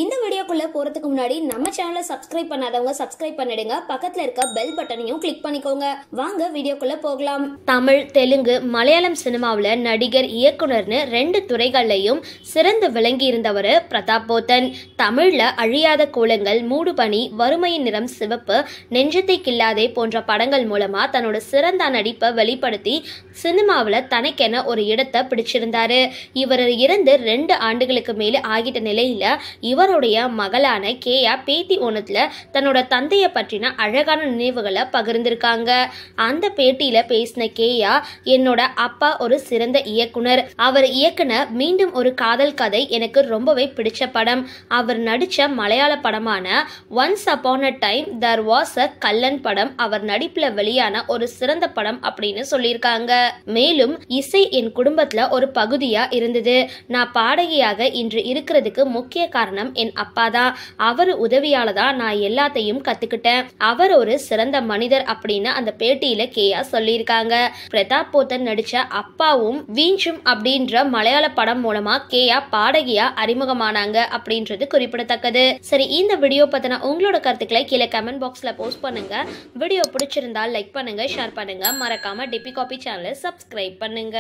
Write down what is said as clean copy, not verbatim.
இந்த வீடியோக்குள்ள போறதுக்கு முன்னாடி நம்ம சேனலை சப்ஸ்கிரைப் பண்ணாதவங்க சப்ஸ்கிரைப் பண்ணிடுங்க. பக்கத்துல இருக்க பெல் பட்டனையும் கிளிக் பண்ணிக்கோங்க. வாங்க வீடியோக்குள்ள போகலாம். தமிழ், தெலுங்கு, மலையாளம் சினிமாவில் நடிகர், இயக்குனர்னு 2 துறைகள்லையும் சிறந்து விளங்கி இருந்தவர் பிரதாப் போத்தன். தமிழ்ல அழியாத கோலங்கள், மூடுபனி, வறுமையின் நிறம் சிவப்பு, நெஞ்சத்தை கில்லாதே போன்ற படங்கள் மூலமா தன்னோட சிறந்த நடிப்பை வெளிப்படுத்தி சினிமாவில் தனக்கென ஒரு இடத்தை பிடிச்சிருந்தாரு. இவர் இறந்து 2 ஆண்டுகளுக்கு மேலே ஆகிட்ட நிலையில இவருடைய மகளான கேயா பேட்டி ஒன்றுல தன்னோட தந்தையை பற்றின அழகான நினைவுகளை பகிர்ந்திருக்காங்க. அந்த பேட்டியில பேசின கேயா, என்னோட அப்பா ஒரு சிறந்த இயக்குனர். அவர் இயக்குன மீண்டும் ஒரு காதல் கதை எனக்கு ரொம்பவே பிடிச்ச படம். அவர் நடிச்ச மலையாள படமான once upon a time there was a Kallan படம் அவர் நடிப்புல வெளியான ஒரு சிறந்த படம் அப்படின்னு சொல்லியிருக்காங்க. மேலும் இசை என் குடும்பத்துல ஒரு பகுதியா இருந்தது. நான் பாடகியாக இன்று இருக்கிறதுக்கு முக்கிய காரணம் என் அப்பா தான். அவர் உதவியால தான் நான் எல்லாத்தையும் கத்துக்கிட்டேன். அவர் ஒரு சிறந்த மனிதர் அப்படின்னு அந்த பேட்டியில கேயா சொல்லியிருக்காங்க. பிரதாப் போத்தன் நடிச்ச அப்பாவும் வீஞ்சும் அப்படின்ற மலையாள படம் மூலமா கேயா பாடகியா அறிமுகமானாங்க அப்படின்றது குறிப்பிடத்தக்கது. சரி, இந்த வீடியோ பத்தின உங்களோட கருத்துக்களை கீழே கமெண்ட் பாக்ஸ்ல போஸ்ட் பண்ணுங்க. வீடியோ பிடிச்சிருந்தா லைக் பண்ணுங்க, ஷேர் பண்ணுங்க. மறக்காம டிபி காபி சேனலை சப்ஸ்கிரைப் பண்ணுங்க.